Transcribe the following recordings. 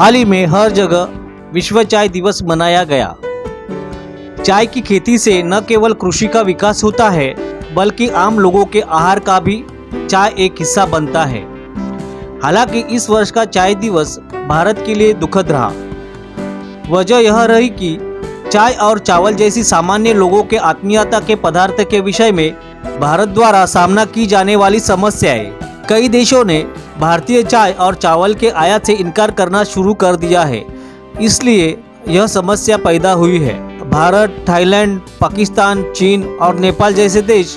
हाल ही में हर जगह विश्व चाय दिवस मनाया गया। चाय की खेती से न केवल कृषि का विकास होता है बल्कि आम लोगों के आहार का भी चाय एक हिस्सा बनता है। हालांकि इस वर्ष का चाय दिवस भारत के लिए दुखद रहा। वजह यह रही कि चाय और चावल जैसी सामान्य लोगों के आत्मीयता के पदार्थ के विषय में भारत द्वारा सामना की जाने वाली समस्याएं। कई देशों ने भारतीय चाय और चावल के आयात से इनकार करना शुरू कर दिया है, इसलिए यह समस्या पैदा हुई है। भारत, थाईलैंड, पाकिस्तान, चीन और नेपाल जैसे देश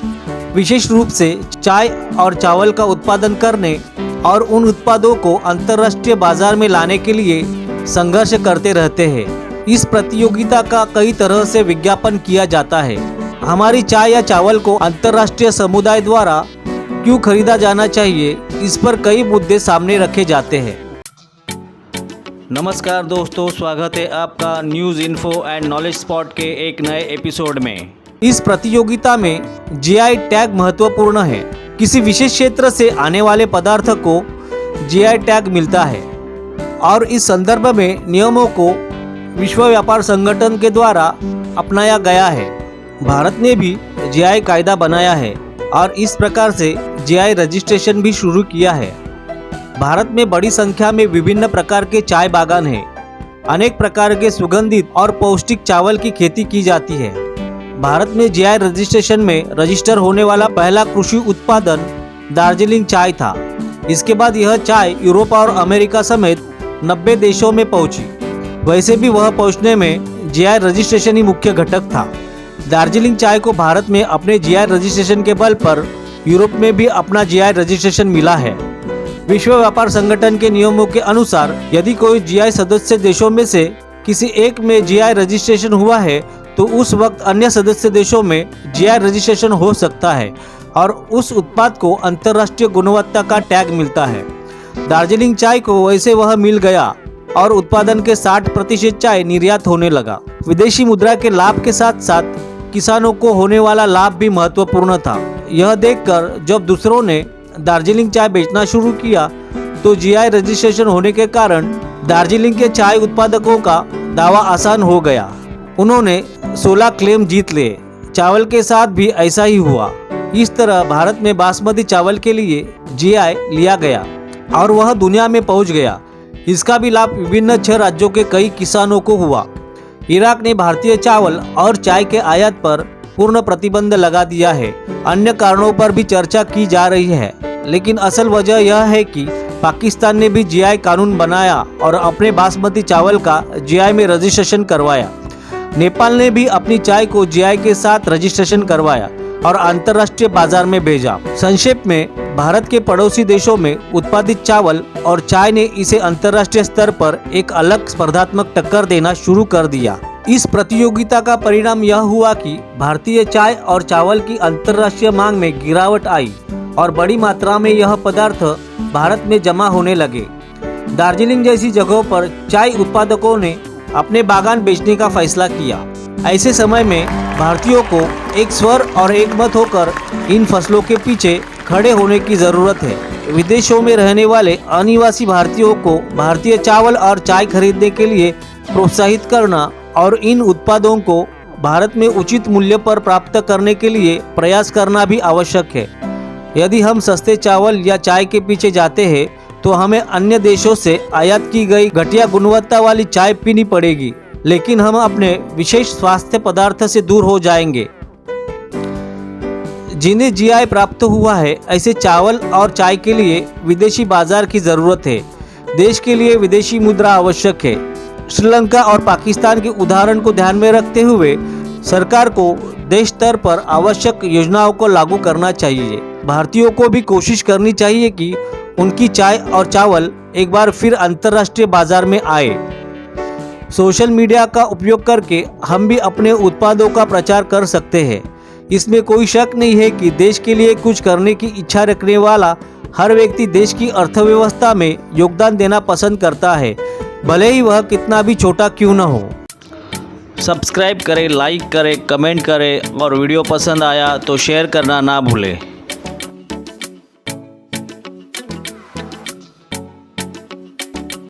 विशेष रूप से चाय और चावल का उत्पादन करने और उन उत्पादों को अंतर्राष्ट्रीय बाजार में लाने के लिए संघर्ष करते रहते हैं। इस प्रतियोगिता का कई तरह से विज्ञापन किया जाता है। हमारी चाय या चावल को अंतर्राष्ट्रीय समुदाय द्वारा क्यों खरीदा जाना चाहिए, इस पर कई मुद्दे सामने रखे जाते हैं। नमस्कार दोस्तों, स्वागत है आपका news info and knowledge spot के एक नए एपिसोड में। इस प्रतियोगिता में जीआई टैग महत्वपूर्ण है। किसी विशेष क्षेत्र से आने वाले पदार्थ को जीआई टैग मिलता है और इस संदर्भ में नियमों को विश्व व्यापार संगठन के द्वारा अपनाया गया है। भारत ने भी जीआई कायदा बनाया है और इस प्रकार से जीआई रजिस्ट्रेशन भी शुरू किया है। भारत में बड़ी संख्या में विभिन्न प्रकार के चाय बागान हैं। अनेक प्रकार के सुगंधित और पौष्टिक चावल की खेती की जाती है। भारत में जीआई रजिस्ट्रेशन में रजिस्टर होने वाला पहला कृषि उत्पादन दार्जिलिंग चाय था। इसके बाद यह चाय यूरोप और अमेरिका समेत 90 देशों में पहुंची। वैसे भी वह पहुंचने में जीआई रजिस्ट्रेशन ही मुख्य घटक था। दार्जिलिंग चाय को भारत में अपने जीआई रजिस्ट्रेशन के बल पर यूरोप में भी अपना जीआई रजिस्ट्रेशन मिला है। विश्व व्यापार संगठन के नियमों के अनुसार यदि कोई जीआई सदस्य देशों में से किसी एक में जीआई रजिस्ट्रेशन हुआ है तो उस वक्त अन्य सदस्य देशों में जीआई रजिस्ट्रेशन हो सकता है और उस उत्पाद को अंतर्राष्ट्रीय गुणवत्ता का टैग मिलता है। दार्जिलिंग चाय को वैसे वह मिल गया और उत्पादन के 60% चाय निर्यात होने लगा। विदेशी मुद्रा के लाभ के साथ साथ किसानों को होने वाला लाभ भी महत्वपूर्ण था। यह देखकर जब दूसरों ने दार्जिलिंग चाय बेचना शुरू किया तो जीआई रजिस्ट्रेशन होने के कारण दार्जिलिंग के चाय उत्पादकों का दावा आसान हो गया। उन्होंने 16 क्लेम जीत लिए। चावल के साथ भी ऐसा ही हुआ। इस तरह भारत में बासमती चावल के लिए जीआई लिया गया और वह दुनिया में पहुंच गया। इसका भी लाभ विभिन्न 6 राज्यों के कई किसानों को हुआ। इराक ने भारतीय चावल और चाय के आयात पर पूर्ण प्रतिबंध लगा दिया है। अन्य कारणों पर भी चर्चा की जा रही है, लेकिन असल वजह यह है कि पाकिस्तान ने भी जीआई कानून बनाया और अपने बासमती चावल का जीआई में रजिस्ट्रेशन करवाया। नेपाल ने भी अपनी चाय को जीआई के साथ रजिस्ट्रेशन करवाया और अंतर्राष्ट्रीय बाजार में भेजा। संक्षेप में, भारत के पड़ोसी देशों में उत्पादित चावल और चाय ने इसे अंतर्राष्ट्रीय स्तर पर एक अलग स्पर्धात्मक टक्कर देना शुरू कर दिया। इस प्रतियोगिता का परिणाम यह हुआ कि भारतीय चाय और चावल की अंतर्राष्ट्रीय मांग में गिरावट आई और बड़ी मात्रा में यह पदार्थ भारत में जमा होने लगे। दार्जिलिंग जैसी जगहों पर चाय उत्पादकों ने अपने बागान बेचने का फैसला किया। ऐसे समय में भारतीयों को एक स्वर और एक मत होकर इन फसलों के पीछे खड़े होने की जरूरत है। विदेशों में रहने वाले अनिवासी भारतीयों को भारतीय चावल और चाय खरीदने के लिए प्रोत्साहित करना और इन उत्पादों को भारत में उचित मूल्य पर प्राप्त करने के लिए प्रयास करना भी आवश्यक है। यदि हम सस्ते चावल या चाय के पीछे जाते हैं तो हमें अन्य देशों से आयात की गई घटिया गुणवत्ता वाली चाय पीनी पड़ेगी, लेकिन हम अपने विशेष स्वास्थ्य पदार्थ से दूर हो जाएंगे। जिन्हें जीआई प्राप्त हुआ है, ऐसे चावल और चाय के लिए विदेशी बाजार की जरूरत है। देश के लिए विदेशी मुद्रा आवश्यक है। श्रीलंका और पाकिस्तान के उदाहरण को ध्यान में रखते हुए सरकार को देश स्तर पर आवश्यक योजनाओं को लागू करना चाहिए। भारतीयों को भी कोशिश करनी चाहिए कि उनकी चाय और चावल एक बार फिर अंतर्राष्ट्रीय बाजार में आए। सोशल मीडिया का उपयोग करके हम भी अपने उत्पादों का प्रचार कर सकते हैं। इसमें कोई शक नहीं है कि देश के लिए कुछ करने की इच्छा रखने वाला हर व्यक्ति देश की अर्थव्यवस्था में योगदान देना पसंद करता है, भले ही वह कितना भी छोटा क्यों न हो। सब्सक्राइब करें, लाइक करें, कमेंट करें और वीडियो पसंद आया तो शेयर करना ना भूलें।